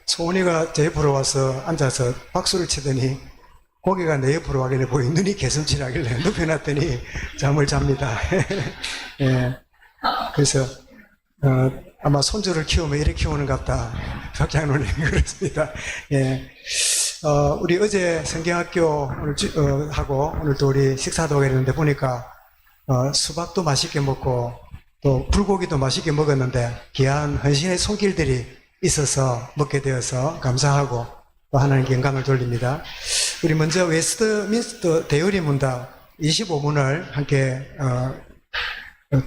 소은이가 제 옆으로 와서 앉아서 박수를 치더니 고개가 내 옆으로 와길래 보이 눈이 개슴칠하길래 눕혀놨더니 잠을 잡니다. 예. 그래서 아마 손주를 키우면 이렇게 키우는 것 같다. 박장로님 그렇습니다. 예. 우리 어제 성경학교 오늘 하고 오늘 또 우리 식사도 하게 됐는데 보니까 수박도 맛있게 먹고 또 불고기도 맛있게 먹었는데 귀한 헌신의 손길들이 있어서 먹게 되어서 감사하고 또 하나님께 영광을 돌립니다. 우리 먼저 웨스트민스터 대의리 문답 25문을 함께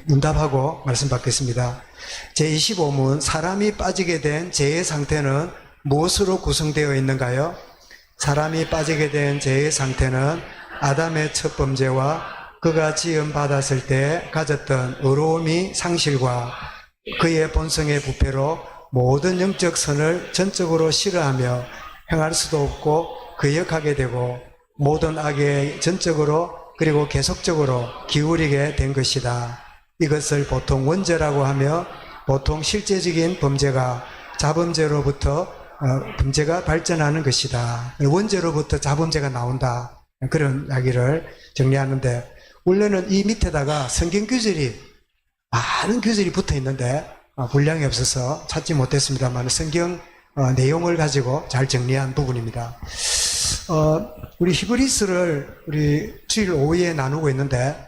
문답하고 말씀 받겠습니다. 제25문, 사람이 빠지게 된 죄의 상태는 무엇으로 구성되어 있는가요? 사람이 빠지게 된 죄의 상태는 아담의 첫 범죄와 그가 지음 받았을 때 가졌던 의로움이 상실과 그의 본성의 부패로 모든 영적 선을 전적으로 싫어하며 행할 수도 없고 거역하게 되고 모든 악에 전적으로 그리고 계속적으로 기울이게 된 것이다. 이것을 보통 원죄라고 하며 보통 실제적인 범죄가 자범죄로부터 범죄가 발전하는 것이다. 원죄로부터 자범죄가 나온다. 그런 이야기를 정리하는데 원래는 이 밑에다가 성경 규절이 많은 규절이 붙어 있는데 분량이 없어서 찾지 못했습니다만 성경 내용을 가지고 잘 정리한 부분입니다. 우리 히브리스를 우리 주일 오후에 나누고 있는데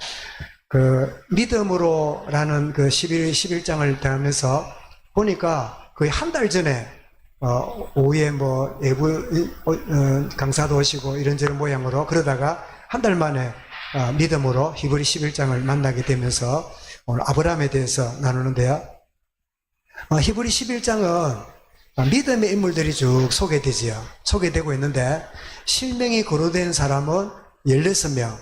믿음으로라는 11장을 대하면서 보니까 거의 한 달 전에 오후에 외부 강사도 오시고 이런저런 모양으로 그러다가 한 달 만에 믿음으로 히브리 11장을 만나게 되면서 오늘 아브라함에 대해서 나누는데요. 히브리 11장은 믿음의 인물들이 쭉 소개되고 있는데 실명이 거론된 사람은 16명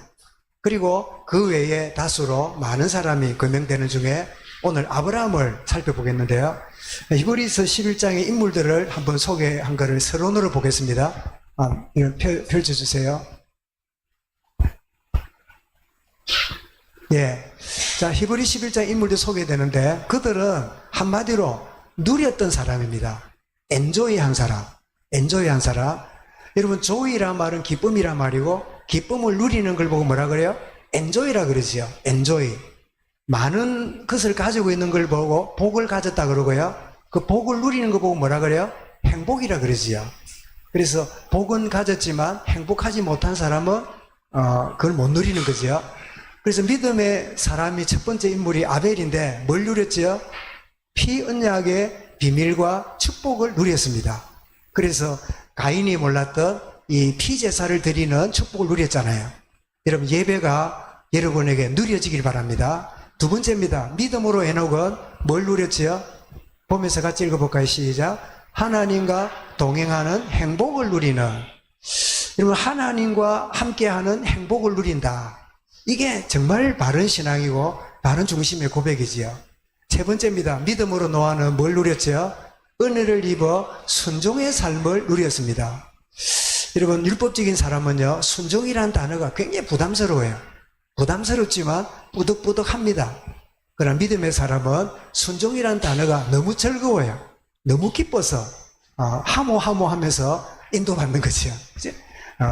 그리고 그 외에 다수로 많은 사람이 거명되는 중에 오늘 아브라함을 살펴보겠는데요. 히브리서 11장의 인물들을 한번 소개한 것을 서론으로 보겠습니다. 이거 펼쳐주세요. 예. 자, 히브리 11장 인물들 소개되는데 그들은 한마디로 누렸던 사람입니다. 엔조이한 사람. 여러분, 조이란 말은 기쁨이란 말이고 기쁨을 누리는 걸 보고 뭐라 그래요? 엔조이라 그러지요. 엔조이. 많은 것을 가지고 있는 걸 보고 복을 가졌다 그러고요. 그 복을 누리는 거 보고 뭐라 그래요? 행복이라 그러지요. 그래서 복은 가졌지만 행복하지 못한 사람은 그걸 못 누리는 거지요. 그래서 믿음의 사람이 첫 번째 인물이 아벨인데 뭘 누렸지요? 피 언약의 비밀과 축복을 누렸습니다. 그래서 가인이 몰랐던 이 피제사를 드리는 축복을 누렸잖아요. 여러분, 예배가 여러분에게 누려지길 바랍니다. 두 번째입니다. 믿음으로 에녹은 뭘 누렸지요? 보면서 같이 읽어볼까요? 시작. 하나님과 동행하는 행복을 누리는. 여러분, 하나님과 함께하는 행복을 누린다. 이게 정말 바른 신앙이고 바른 중심의 고백이지요. 세 번째입니다. 믿음으로 노아는 뭘 누렸죠? 은혜를 입어 순종의 삶을 누렸습니다. 여러분, 율법적인 사람은요, 순종이라는 단어가 굉장히 부담스러워요. 부담스럽지만 뿌득뿌득합니다. 그러나 믿음의 사람은 순종이라는 단어가 너무 즐거워요. 너무 기뻐서 하모하모하면서 인도받는 거죠.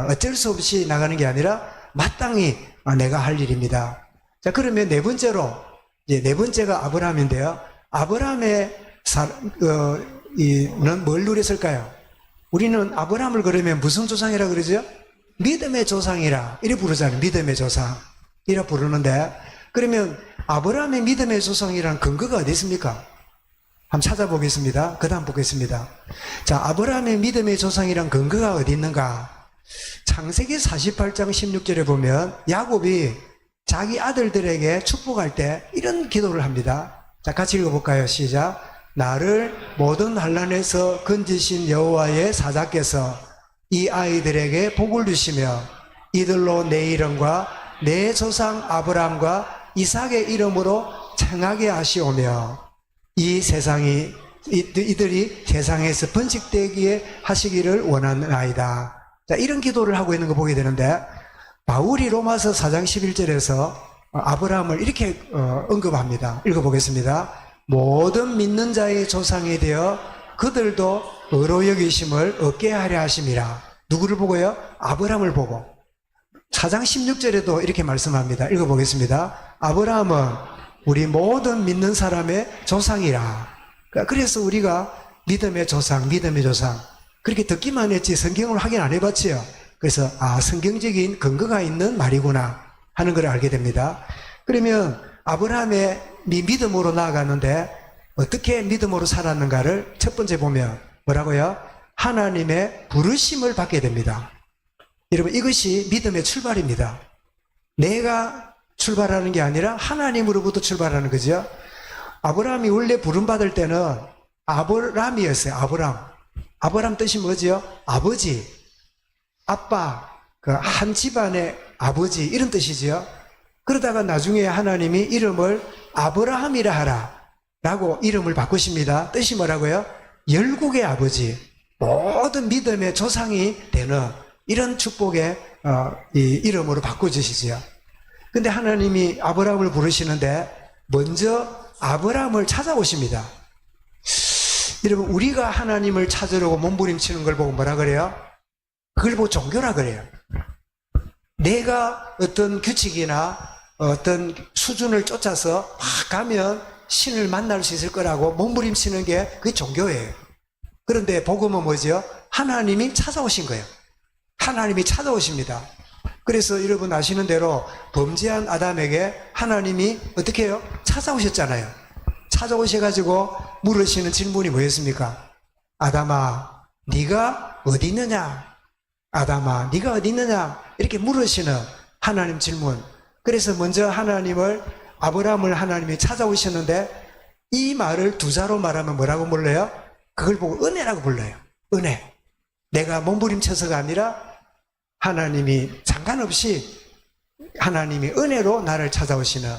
어쩔 수 없이 나가는 게 아니라 마땅히 내가 할 일입니다. 자, 그러면 네 번째가 아브라함인데요. 아브라함의 는 뭘 누렸을까요? 우리는 아브라함을 그러면 무슨 조상이라 그러죠? 믿음의 조상이라 이래 부르잖아요. 믿음의 조상 이래 부르는데, 그러면 아브라함의 믿음의 조상이라는 근거가 어디 있습니까? 한번 찾아보겠습니다. 그 다음 보겠습니다. 자, 아브라함의 믿음의 조상이란 근거가 어디 있는가? 창세기 48장 16절에 보면 야곱이 자기 아들들에게 축복할 때 이런 기도를 합니다. 자, 같이 읽어볼까요? 시작. 나를 모든 환난에서 건지신 여호와의 사자께서 이 아이들에게 복을 주시며 이들로 내 이름과 내 조상 아브라함과 이삭의 이름으로称하게 하시오며 이들이 세상에서 번식되기에 하시기를 원하나이다. 자, 이런 기도를 하고 있는 거 보게 되는데, 바울이 로마서 4장 11절에서 아브라함을 이렇게 언급합니다. 읽어보겠습니다. 모든 믿는 자의 조상이 되어 그들도 의로 여기심을 얻게 하려 하심이라. 누구를 보고요? 아브라함을 보고. 4장 16절에도 이렇게 말씀합니다. 읽어보겠습니다. 아브라함은 우리 모든 믿는 사람의 조상이라. 그래서 우리가 믿음의 조상, 믿음의 조상. 그렇게 듣기만 했지 성경을 확인 안 해봤지요. 그래서 성경적인 근거가 있는 말이구나 하는 걸 알게 됩니다. 그러면 아브라함의 믿음으로 나아가는데 어떻게 믿음으로 살았는가를 첫 번째 보면 뭐라고요? 하나님의 부르심을 받게 됩니다. 여러분, 이것이 믿음의 출발입니다. 내가 출발하는 게 아니라 하나님으로부터 출발하는 거죠. 아브라함이 원래 부름받을 때는 아브람이었어요. 아브람 뜻이 뭐죠? 아버지, 아빠, 한 집안의 아버지, 이런 뜻이죠. 그러다가 나중에 하나님이 이름을 아브라함이라 하라 라고 이름을 바꾸십니다. 뜻이 뭐라고요? 열국의 아버지, 모든 믿음의 조상이 되는 이런 축복의 이 이름으로 바꿔주시지요. 근데 하나님이 아브라함을 부르시는데 먼저 아브라함을 찾아오십니다. 여러분, 우리가 하나님을 찾으려고 몸부림치는 걸 보고 뭐라 그래요? 그걸 보고 종교라 그래요. 내가 어떤 규칙이나 어떤 수준을 쫓아서 막 가면 신을 만날 수 있을 거라고 몸부림치는 게 그게 종교예요. 그런데 복음은 뭐죠? 하나님이 찾아오신 거예요. 하나님이 찾아오십니다. 그래서 여러분 아시는 대로 범죄한 아담에게 하나님이 어떻게 해요? 찾아오셨잖아요. 찾아오셔가지고 물으시는 질문이 뭐였습니까? 아담아, 네가 어디 있느냐? 아담아, 네가 어디 있느냐? 이렇게 물으시는 하나님 질문. 그래서 먼저 아브라함을 하나님이 찾아오셨는데 이 말을 두 자로 말하면 뭐라고 불러요? 그걸 보고 은혜라고 불러요. 은혜. 내가 몸부림쳐서가 아니라 하나님이 상관없이 하나님이 은혜로 나를 찾아오시는.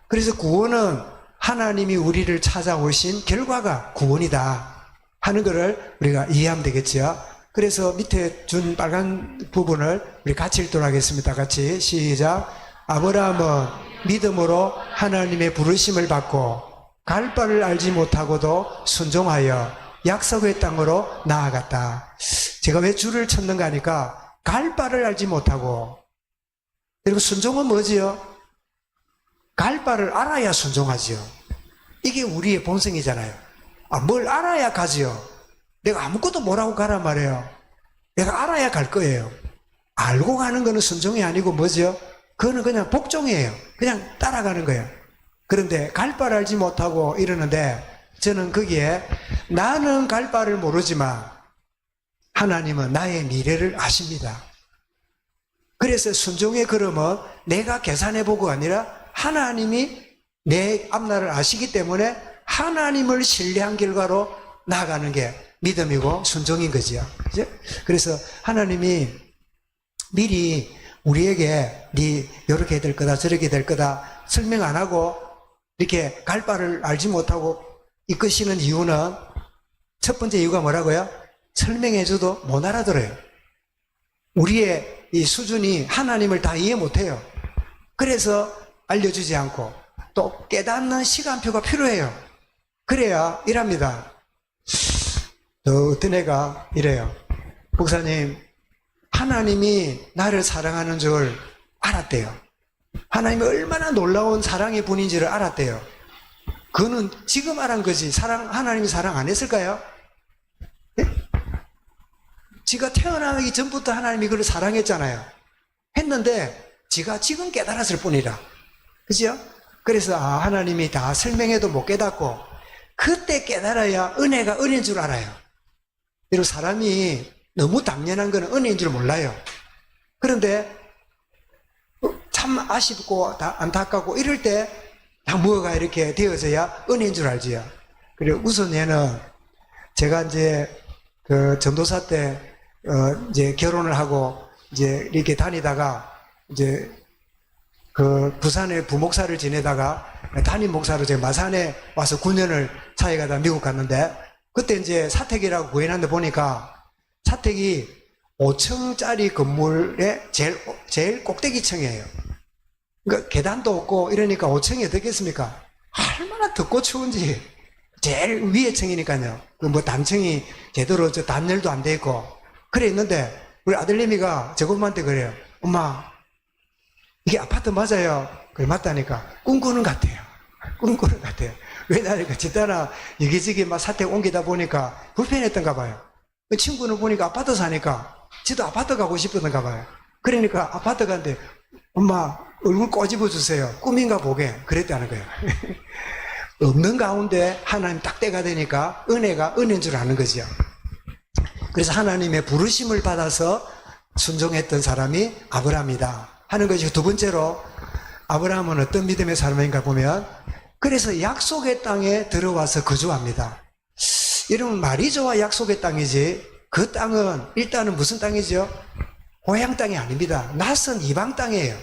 그래서 구원은 하나님이 우리를 찾아오신 결과가 구원이다 하는 것을 우리가 이해하면 되겠죠. 그래서 밑에 준 빨간 부분을 우리 같이 읽도록 하겠습니다. 같이 시작. 아브라함은 믿음으로 하나님의 부르심을 받고 갈 바를 알지 못하고도 순종하여 약속의 땅으로 나아갔다. 제가 왜 줄을 쳤는가 하니까 갈 바를 알지 못하고, 여러분 순종은 뭐지요? 갈 바를 알아야 순종하지요. 이게 우리의 본성이잖아요. 뭘 알아야 가지요. 내가 아무것도 뭐라고 가란 말이에요. 내가 알아야 갈 거예요. 알고 가는 거는 순종이 아니고 뭐죠? 그거는 그냥 복종이에요. 그냥 따라가는 거예요. 그런데 갈 바를 알지 못하고 이러는데 저는 거기에 나는 갈 바를 모르지만 하나님은 나의 미래를 아십니다. 그래서 순종의 걸음은 내가 계산해보고 아니라 하나님이 내 앞날을 아시기 때문에 하나님을 신뢰한 결과로 나아가는 게 믿음이고 순종인 거지요. 그래서 하나님이 미리 우리에게 네 이렇게 될 거다 저렇게 될 거다 설명 안 하고 이렇게 갈 바를 알지 못하고 이끄시는 이유는 첫 번째 이유가 뭐라고요? 설명해줘도 못 알아들어요. 우리의 이 수준이 하나님을 다 이해 못해요. 그래서 알려주지 않고 또 깨닫는 시간표가 필요해요. 그래야 일합니다. 어떤 애가 이래요. 목사님, 하나님이 나를 사랑하는 줄 알았대요. 하나님이 얼마나 놀라운 사랑의 분인지를 알았대요. 그거는 지금 알은 거지 하나님이 사랑 안 했을까요? 네? 지가 태어나기 전부터 하나님이 그를 사랑했잖아요. 했는데 지가 지금 깨달았을 뿐이라. 그죠? 그래서 하나님이 다 설명해도 못 깨닫고 그때 깨달아야 은혜가 은혜인 줄 알아요. 그리고 사람이 너무 당연한 거는 은혜인 줄 몰라요. 그런데 참 아쉽고 안타깝고 이럴 때 다 뭐가 이렇게 되어져야 은혜인 줄 알지요. 그리고 우선 얘는 제가 이제 그 전도사 때 이제 결혼을 하고 이제 이렇게 다니다가 이제 그 부산에 부목사를 지내다가 담임 목사로 제가 마산에 와서 9년을 사회가다 미국 갔는데 그때 이제 사택이라고 구해놨는데 보니까 사택이 5층짜리 건물의 제일 꼭대기층이에요. 그러니까 계단도 없고 이러니까 5층이 어떻겠습니까? 얼마나 덥고 추운지 제일 위에 층이니까요. 그 뭐 단층이 제대로 저 단열도 안 돼 있고 그래 있는데 우리 아들내미가 저것한테 그래요. 엄마 이게 아파트 맞아요? 그래 맞다니까 꿈꾸는 것 같아요. 꿈꾸는 것 같아요. 왜냐니까 집단아 여기저기 막 사택 옮기다 보니까 불편했던가 봐요. 그 친구는 보니까 아파트 사니까 지도 아파트 가고 싶었던가 봐요. 그러니까 아파트 가는데 엄마 얼굴 꼬집어 주세요. 꿈인가 보게 그랬다는 거예요. 없는 가운데 하나님 딱 때가 되니까 은혜가 은혜인 줄 아는 거죠. 그래서 하나님의 부르심을 받아서 순종했던 사람이 아브라함이다 하는 것이 두 번째로 아브라함은 어떤 믿음의 사람인가 보면 그래서 약속의 땅에 들어와서 거주합니다. 이러면 말이 좋아 약속의 땅이지 그 땅은 일단은 무슨 땅이죠? 고향 땅이 아닙니다. 낯선 이방 땅이에요.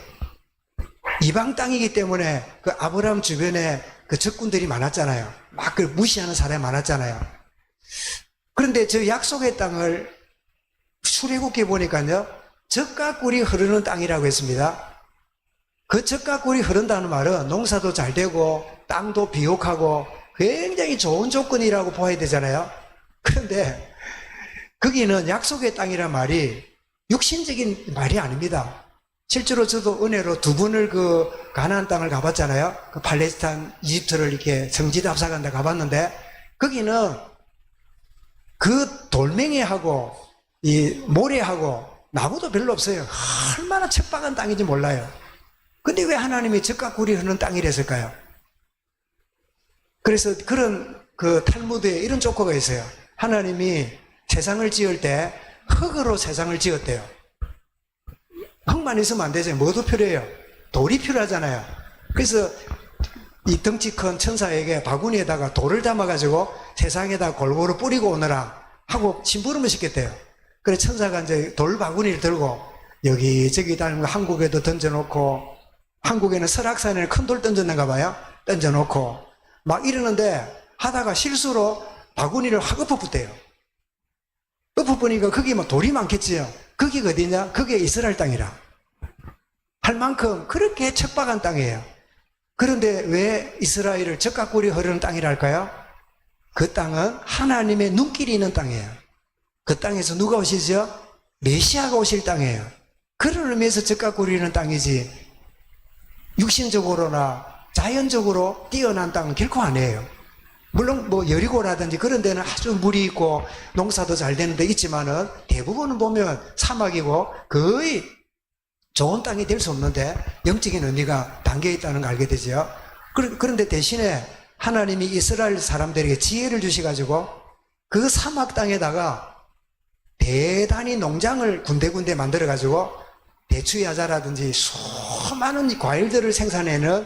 이방 땅이기 때문에 그 아브라함 주변에 그 적군들이 많았잖아요. 막 그 무시하는 사람이 많았잖아요. 그런데 저 약속의 땅을 출애굽기에 보니까요, 젖과 꿀이 흐르는 땅이라고 했습니다. 그 젖과 꿀이 흐른다는 말은 농사도 잘 되고 땅도 비옥하고 굉장히 좋은 조건이라고 봐야 되잖아요. 그런데 거기는 약속의 땅이란 말이 육신적인 말이 아닙니다. 실제로 저도 은혜로 두 번을 그 가나안 땅을 가봤잖아요. 그 팔레스타인, 이집트를 이렇게 성지대 합사간다 가봤는데 거기는 그 돌멩이하고 이 모래하고 나무도 별로 없어요. 얼마나 척박한 땅인지 몰라요. 근데 왜 하나님이 젖과 꿀이 흐르는 땅이랬을까요? 그래서 그런 그 탈무드에 이런 조커가 있어요. 하나님이 세상을 지을 때 흙으로 세상을 지었대요. 흙만 있으면 안 되죠. 뭐도 필요해요. 돌이 필요하잖아요. 그래서 이 덩치 큰 천사에게 바구니에다가 돌을 담아가지고 세상에다 골고루 뿌리고 오너라 하고 심부름을 시켰대요. 그래서 천사가 이제 돌 바구니를 들고 여기저기 다니는 한국에도 던져놓고 한국에는 설악산에 큰 돌 던졌는가 봐요. 던져놓고 막 이러는데 하다가 실수로 바구니를 확 엎어붙대요. 엎어보니까 거기 뭐 돌이 많겠지요. 거기가 어디냐? 그게 이스라엘 땅이라. 할 만큼 그렇게 척박한 땅이에요. 그런데 왜 이스라엘을 젖과 꿀이 흐르는 땅이라 할까요? 그 땅은 하나님의 눈길이 있는 땅이에요. 그 땅에서 누가 오시죠? 메시아가 오실 땅이에요. 그런 의미에서 젖과 꿀이 흐르는 땅이지 육신적으로나 자연적으로 뛰어난 땅은 결코 아니에요. 물론 뭐 여리고라든지 그런 데는 아주 물이 있고 농사도 잘 되는 데 있지만은 대부분은 보면 사막이고 거의 좋은 땅이 될 수 없는데 영적인 의미가 담겨 있다는 걸 알게 되죠. 그런데 대신에 하나님이 이스라엘 사람들에게 지혜를 주셔가지고 그 사막 땅에다가 대단히 농장을 군데군데 만들어가지고 대추야자라든지 수많은 과일들을 생산해내는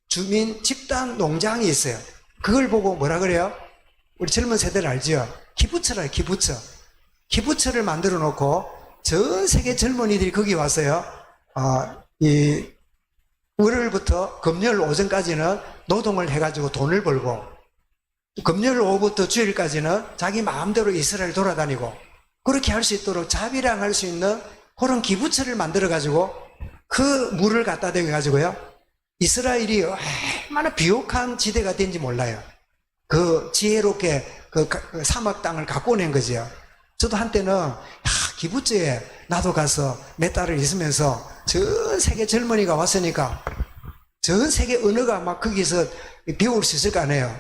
주민 집단 농장이 있어요. 그걸 보고 뭐라 그래요? 우리 젊은 세대를 알죠? 키부츠라요, 키부츠. 키부츠를 만들어 놓고 전 세계 젊은이들이 거기 왔어요. 이 월요일부터 금요일 오전까지는 노동을 해가지고 돈을 벌고 금요일 오후부터 주일까지는 자기 마음대로 이스라엘 돌아다니고 그렇게 할 수 있도록 자비랑 할 수 있는 그런 기부처를 만들어가지고 그 물을 갖다 대가지고요. 이스라엘이 얼마나 비옥한 지대가 된지 몰라요. 그 지혜롭게 그 사막 땅을 갖고 낸 거죠. 저도 한때는 기부처에 나도 가서 몇 달을 있으면서 전 세계 젊은이가 왔으니까 전 세계 언어가 막 거기서 배울 수 있을 거 아니에요.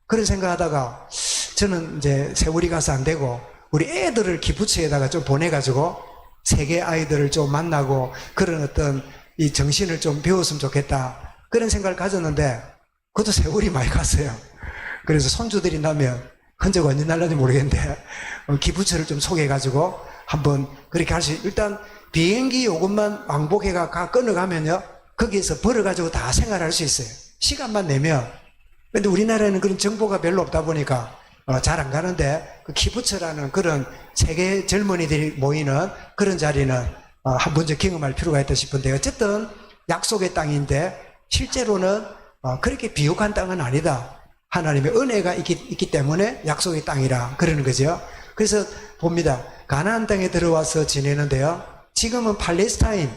그런 생각하다가 저는 이제 세월이 가서 안 되고 우리 애들을 기부처에다가 좀 보내가지고 세계 아이들을 좀 만나고 그런 어떤 이 정신을 좀 배웠으면 좋겠다 그런 생각을 가졌는데 그것도 세월이 많이 갔어요. 그래서 손주들이 나면 흔적 언제 날는지 모르겠는데 기부처를 좀 소개해가지고 한번 그렇게 할 수 일단 비행기 요금만 왕복해가 끊어가면요 거기에서 벌어가지고 다 생활할 수 있어요. 시간만 내면. 근데 우리나라에는 그런 정보가 별로 없다 보니까 잘 안 가는데 그 키부처라는 그런 세계 젊은이들이 모이는 그런 자리는 한 번쯤 경험할 필요가 있다 싶은데 어쨌든 약속의 땅인데 실제로는 그렇게 비옥한 땅은 아니다. 하나님의 은혜가 있기 때문에 약속의 땅이라 그러는 거죠. 그래서 봅니다. 가나안 땅에 들어와서 지내는데요. 지금은 팔레스타인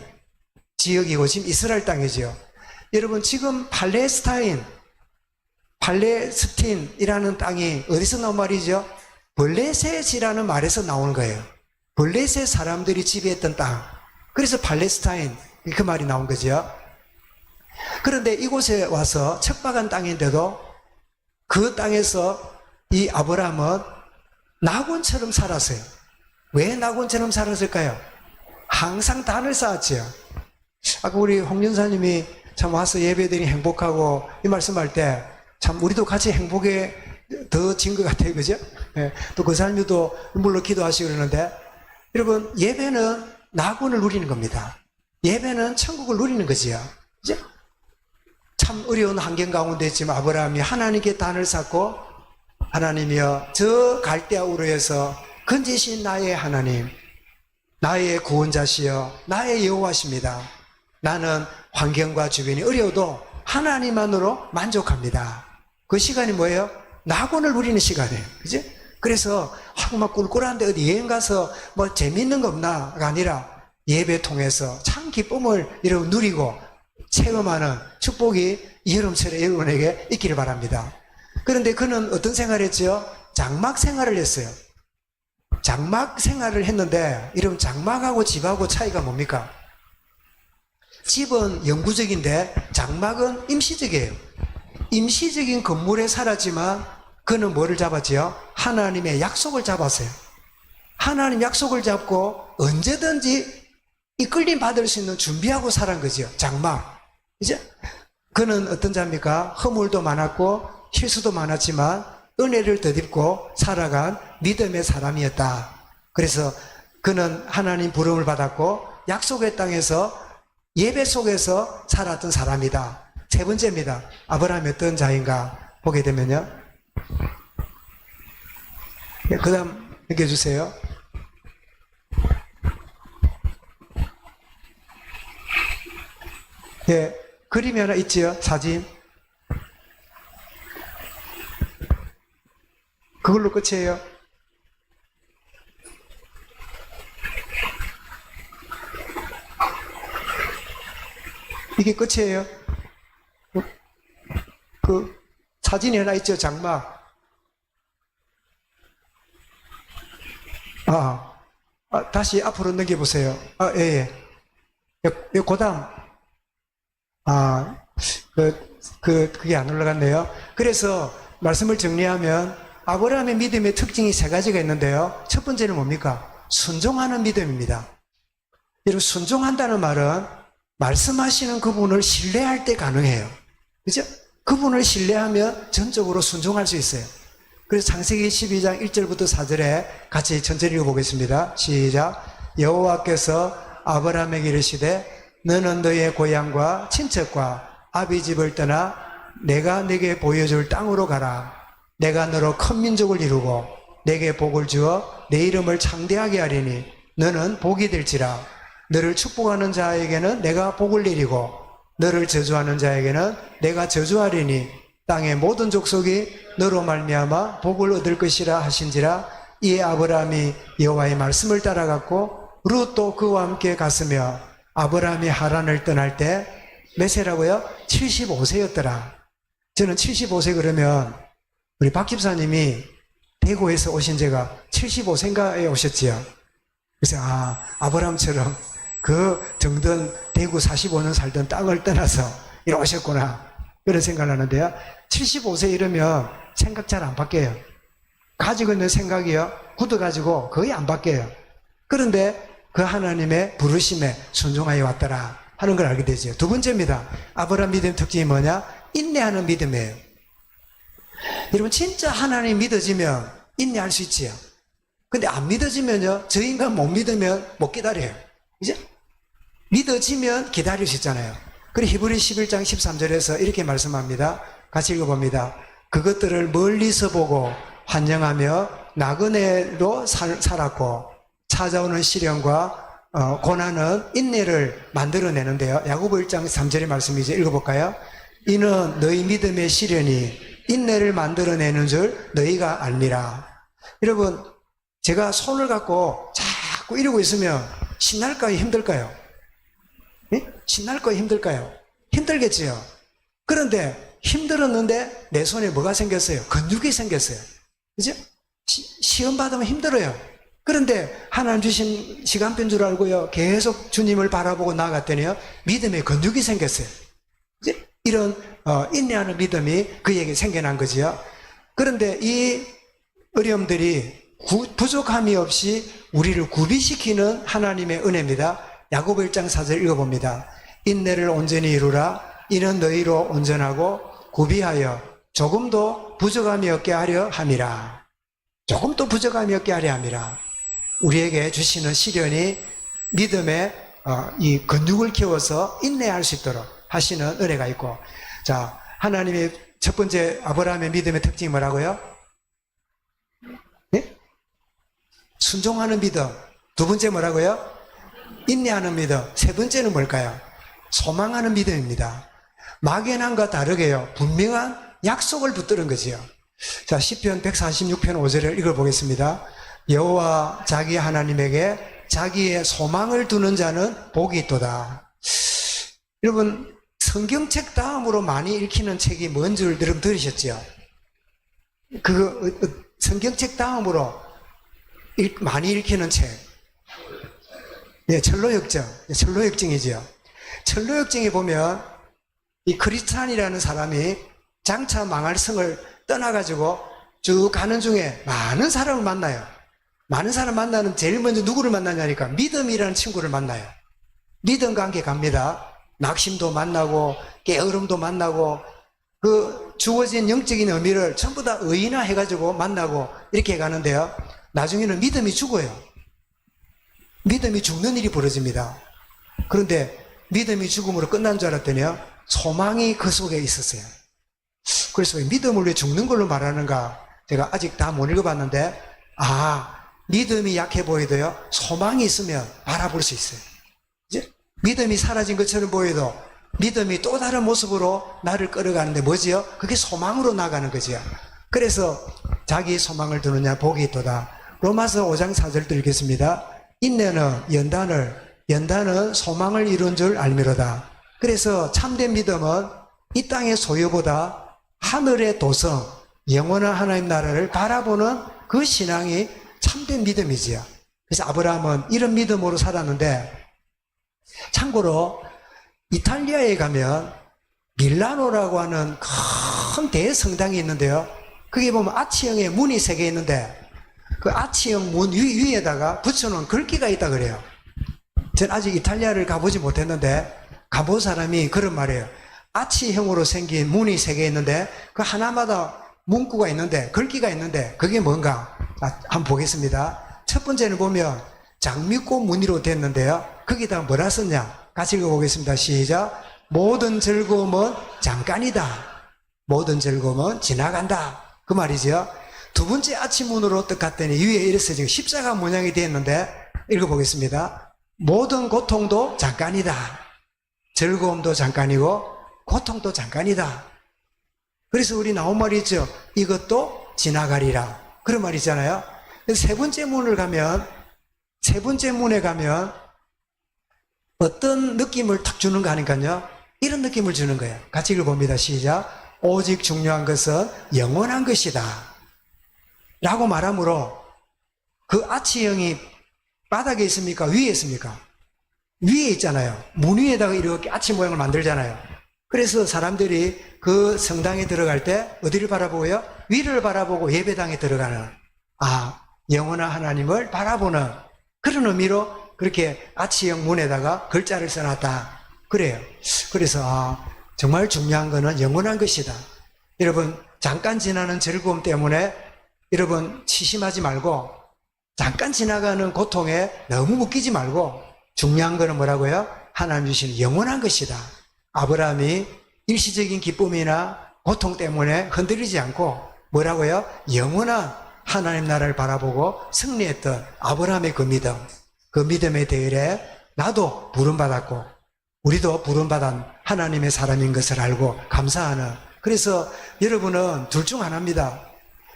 지역이고 지금 이스라엘 땅이죠. 여러분 지금 팔레스타인 팔레스틴이라는 땅이 어디서 나온 말이죠? 블레셋이라는 말에서 나오는 거예요. 블레셋 사람들이 지배했던 땅. 그래서 팔레스타인 그 말이 나온 거죠. 그런데 이곳에 와서 척박한 땅인데도 그 땅에서 이 아브라함은 낙원처럼 살았어요. 왜 낙원처럼 살았을까요? 항상 단을 쌓았지요. 아까 우리 홍윤사님이 참 와서 예배드리니 행복하고 이 말씀할 때 참 우리도 같이 행복에 더 진 것 같아요. 그죠? 예, 또 그 사람도 물론 기도하시고 그러는데 여러분 예배는 낙원을 누리는 겁니다. 예배는 천국을 누리는 거지요. 그죠? 참 어려운 환경 가운데 있지만 아브라함이 하나님께 단을 쌓고 하나님이여 저 갈대아 우르에서 건지신 나의 하나님 나의 구원자시여 나의 여호와십니다. 나는 환경과 주변이 어려워도 하나님만으로 만족합니다. 그 시간이 뭐예요? 낙원을 누리는 시간이에요. 그죠? 그래서 막 꿀꿀한데 어디 여행 가서 뭐 재밌는 거 없나가 아니라 예배 통해서 참 기쁨을 여러분 누리고 체험하는 축복이 여름철에 여러분에게 있기를 바랍니다. 그런데 그는 어떤 생활을 했죠? 장막 생활을 했어요. 장막 생활을 했는데 여러분 장막하고 집하고 차이가 뭡니까? 집은 영구적인데 장막은 임시적이에요. 임시적인 건물에 살았지만 그는 뭐를 잡았지요? 하나님의 약속을 잡았어요. 하나님 약속을 잡고 언제든지 이끌림 받을 수 있는 준비하고 살은 거지요. 장막. 이제 그는 어떤 자입니까? 허물도 많았고 실수도 많았지만 은혜를 덧입고 살아간 믿음의 사람이었다. 그래서 그는 하나님 부름을 받았고 약속의 땅에서 예배 속에서 살았던 사람이다. 세 번째입니다. 아브라함이 어떤 자인가 보게 되면요. 네, 그 다음 넘겨주세요. 예, 그림이 하나 있지요? 사진. 그걸로 끝이에요. 이게 끝이에요. 그 사진이 하나 있죠, 장막. 다시 앞으로 넘겨보세요. 예. 고담. 그게 안 올라갔네요. 그래서 말씀을 정리하면 아브라함의 믿음의 특징이 세 가지가 있는데요. 첫 번째는 뭡니까? 순종하는 믿음입니다. 여러분, 순종한다는 말은 말씀하시는 그분을 신뢰할 때 가능해요. 그죠? 그분을 신뢰하면 전적으로 순종할 수 있어요. 그래서 창세기 12장 1절부터 4절에 같이 천천히 읽어보겠습니다. 시작. 여호와께서 아브라함에게 이르시되 너는 너의 고향과 친척과 아비 집을 떠나 내가 네게 보여줄 땅으로 가라. 내가 너로 큰 민족을 이루고 내게 복을 주어 내 이름을 창대하게 하리니 너는 복이 될지라. 너를 축복하는 자에게는 내가 복을 내리고 너를 저주하는 자에게는 내가 저주하리니 땅의 모든 족속이 너로 말미암아 복을 얻을 것이라 하신지라. 이에 아브라함이 여호와의 말씀을 따라갔고 룻도 그와 함께 갔으며 아브라함이 하란을 떠날 때 몇 세라고요? 75세였더라. 저는 75세 그러면 우리 박 집사님이 대구에서 오신 지가 75세인가에 오셨지요. 그래서 아브라함처럼 그 정든 대구 45년 살던 땅을 떠나서 이리 오셨구나 그런 생각을 하는데요. 75세 이러면 생각 잘 안 바뀌어요. 가지고 있는 생각이요 굳어가지고 거의 안 바뀌어요. 그런데 그 하나님의 부르심에 순종하여 왔더라 하는 걸 알게 되죠. 두 번째입니다. 아브라함 믿음의 특징이 뭐냐? 인내하는 믿음이에요. 여러분 진짜 하나님 믿어지면 인내할 수 있지요. 근데 안 믿어지면요, 저 인간 못 믿으면 못 기다려요. 이제 믿어지면 기다릴 수 있잖아요. 그리고 히브리 11장 13절에서 이렇게 말씀합니다. 같이 읽어봅니다. 그것들을 멀리서 보고 환영하며 나그네로 살았고 찾아오는 시련과 고난은 인내를 만들어내는데요. 야고보 1장 3절의 말씀이죠. 읽어볼까요? 이는 너희 믿음의 시련이 인내를 만들어내는 줄 너희가 알니라. 여러분 제가 손을 갖고 자꾸 이러고 있으면 신날까요? 힘들까요? 예? 신날까요? 힘들까요? 힘들겠지요. 그런데 힘들었는데 내 손에 뭐가 생겼어요? 근육이 생겼어요. 그죠? 시험 받으면 힘들어요. 그런데 하나님 주신 시간표인 줄 알고요. 계속 주님을 바라보고 나아갔더니요. 믿음의 근육이 생겼어요. 이제 이런 인내하는 믿음이 그에게 생겨난 거지요. 그런데 이 어려움들이 부족함이 없이 우리를 구비시키는 하나님의 은혜입니다. 야고보 1장 4절 읽어봅니다. 인내를 온전히 이루라. 이는 너희로 온전하고 구비하여 조금도 부족함이 없게 하려 함이라. 조금도 부족함이 없게 하려 함이라. 우리에게 주시는 시련이 믿음의 이 근육을 키워서 인내할 수 있도록 하시는 은혜가 있고, 자, 하나님의 첫 번째 아브라함의 믿음의 특징이 뭐라고요? 네? 순종하는 믿음. 두 번째 뭐라고요? 인내하는 믿음. 세 번째는 뭘까요? 소망하는 믿음입니다. 막연함과 다르게요. 분명한 약속을 붙드는 거지요. 자, 시편 146편 5절을 읽어보겠습니다. 여호와 자기 하나님에게 자기의 소망을 두는 자는 복이 있도다. 여러분, 성경책 다음으로 많이 읽히는 책이 뭔 줄 여러분 들으셨죠? 성경책 다음으로 많이 읽히는 책. 예, 철로역정. 철로역정이죠. 철로역정에 보면 이 크리스찬이라는 사람이 장차 망할 성을 떠나가지고 쭉 가는 중에 많은 사람을 만나요. 많은 사람 만나는 제일 먼저 누구를 만나냐니까 믿음이라는 친구를 만나요. 믿음과 함께 갑니다. 낙심도 만나고 깨어름도 만나고 그 주어진 영적인 의미를 전부 다 의인화해가지고 만나고 이렇게 가는데요. 나중에는 믿음이 죽어요. 믿음이 죽는 일이 벌어집니다. 그런데 믿음이 죽음으로 끝난 줄 알았더니요. 소망이 그 속에 있었어요. 그래서 믿음을 왜 죽는 걸로 말하는가? 제가 아직 다 못 읽어봤는데, 믿음이 약해 보이도요. 소망이 있으면 바라볼 수 있어요. 이제 믿음이 사라진 것처럼 보여도 믿음이 또 다른 모습으로 나를 끌어가는데 뭐지요? 그게 소망으로 나가는 거지요. 그래서 자기 소망을 두느냐 복이 있도다. 로마서 5장 4절도 읽겠습니다. 인내는 연단은 소망을 이룬 줄 알미로다. 그래서 참된 믿음은 이 땅의 소유보다 하늘의 도성, 영원한 하나님 나라를 바라보는 그 신앙이 참된 믿음이지요. 그래서 아브라함은 이런 믿음으로 살았는데, 참고로 이탈리아에 가면 밀라노라고 하는 큰 대성당이 있는데요. 거기 보면 아치형의 문이 3개 있는데 그 아치형 문 위에다가 붙여놓은 글귀가 있다 그래요. 전 아직 이탈리아를 가보지 못했는데 가본 사람이 그런 말이에요. 아치형으로 생긴 문이 3개 있는데 그 하나마다 문구가 있는데 글귀가 있는데 그게 뭔가 한번 보겠습니다. 첫 번째는 보면 장미꽃 무늬로 됐는데요. 거기다 뭐라 썼냐? 같이 읽어보겠습니다. 시작. 모든 즐거움은 잠깐이다. 모든 즐거움은 지나간다. 그 말이죠. 두 번째 아치문으로 딱 갔더니 위에 이래서 지금 십자가 모양이 되었는데 읽어보겠습니다. 모든 고통도 잠깐이다. 즐거움도 잠깐이고 고통도 잠깐이다. 그래서 우리 나온 말이 있죠. 이것도 지나가리라. 그런 말이 있잖아요. 세 번째 문에 가면 어떤 느낌을 탁 주는가 하니까요. 이런 느낌을 주는 거예요. 같이 읽어봅니다. 시작. 오직 중요한 것은 영원한 것이다. 라고 말하므로 그 아치형이 바닥에 있습니까? 위에 있습니까? 위에 있잖아요. 문 위에다가 이렇게 아치 모양을 만들잖아요. 그래서 사람들이 그 성당에 들어갈 때 어디를 바라보고요? 위를 바라보고 예배당에 들어가는, 영원한 하나님을 바라보는 그런 의미로 그렇게 아치형 문에다가 글자를 써놨다. 그래요. 그래서 정말 중요한 거는 영원한 것이다. 여러분, 잠깐 지나는 즐거움 때문에 여러분 치심하지 말고, 잠깐 지나가는 고통에 너무 묶이지 말고, 중요한 거는 뭐라고요? 하나님 주시는 영원한 것이다. 아브라함이 일시적인 기쁨이나 고통 때문에 흔들리지 않고 뭐라고요? 영원한 하나님 나라를 바라보고 승리했던 아브라함의 그 믿음의 대열에 나도 부름받았고 우리도 부름받은 하나님의 사람인 것을 알고 감사하는, 그래서 여러분은 둘 중 하나입니다.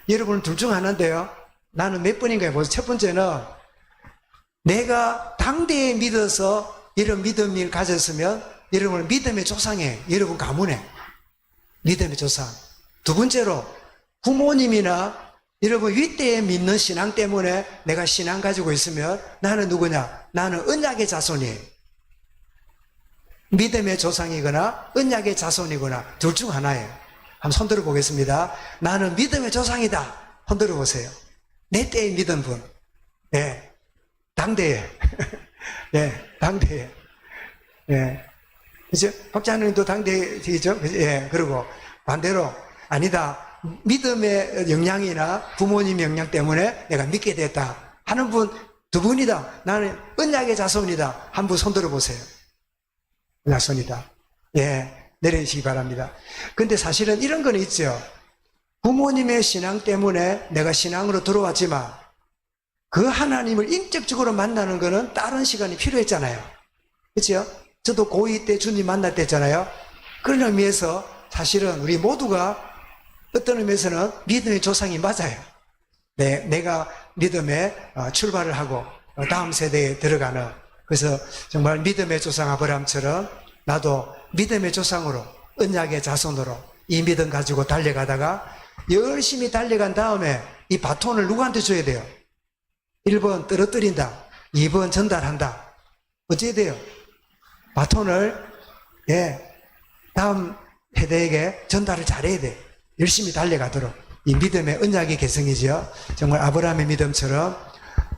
여러분은 둘 중 하나인데요. 나는 몇 번인가요? 보세요. 첫 번째는 내가 당대에 믿어서 이런 믿음을 가졌으면 여러분은 믿음의 조상에 여러분 가문에 믿음의 조상. 두 번째로 부모님이나 여러분 윗대에 믿는 신앙 때문에 내가 신앙 가지고 있으면 나는 누구냐? 나는 언약의 자손이에요. 믿음의 조상이거나 언약의 자손이거나 둘 중 하나예요. 한번 손 들어 보겠습니다. 나는 믿음의 조상이다. 손 들어 보세요. 내 때에 믿은 분. 예. 당대에. 예. 당대에. 예. 그죠? 박자님도 당대이죠? 예. 그리고 반대로 아니다. 믿음의 영향이나 부모님 영향 때문에 내가 믿게 됐다 하는 분 두 분이다. 나는 언약의 자손이다. 한 분 손 들어 보세요. 자손이다. 예, 내려주시기 바랍니다. 근데 사실은 이런 건 있죠. 부모님의 신앙 때문에 내가 신앙으로 들어왔지만 그 하나님을 인격적으로 만나는 거는 다른 시간이 필요했잖아요. 그렇죠? 저도 고2 때 주님 만날 때 했잖아요. 그런 의미에서 사실은 우리 모두가 어떤 의미에서는 믿음의 조상이 맞아요. 네, 내가 믿음에 출발을 하고 다음 세대에 들어가는, 그래서 정말 믿음의 조상 아브라함처럼 나도 믿음의 조상으로 언약의 자손으로 이 믿음 가지고 달려가다가 열심히 달려간 다음에 이 바톤을 누구한테 줘야 돼요? 1번 떨어뜨린다, 2번 전달한다. 어찌해야 돼요? 바톤을 다음 세대에게 전달을 잘해야 돼요. 열심히 달려가도록. 이 믿음의 언약의 개성이지요. 정말 아브라함의 믿음처럼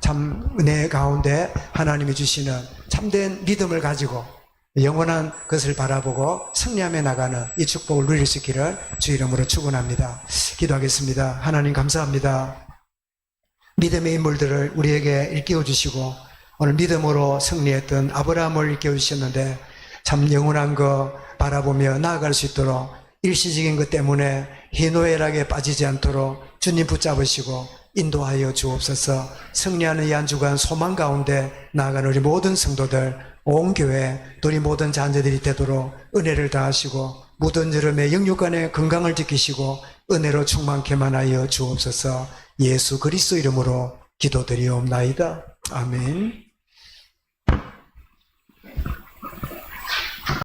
참 은혜 가운데 하나님이 주시는 참된 믿음을 가지고 영원한 것을 바라보고 승리하며 나가는 이 축복을 누릴 수 있기를 주 이름으로 축원합니다. 기도하겠습니다. 하나님 감사합니다. 믿음의 인물들을 우리에게 일깨워 주시고 오늘 믿음으로 승리했던 아브라함을 일깨워 주셨는데 참 영원한 거 바라보며 나아갈 수 있도록 일시적인 것 때문에 희노애락에 빠지지 않도록 주님 붙잡으시고 인도하여 주옵소서. 승리하는 이 한 주간 소망 가운데 나아가는 우리 모든 성도들, 온 교회, 또 우리 모든 자녀들이 되도록 은혜를 다하시고 모든 여름의 영육간의 건강을 지키시고 은혜로 충만케만 하여 주옵소서. 예수 그리스도 이름으로 기도드리옵나이다. 아멘.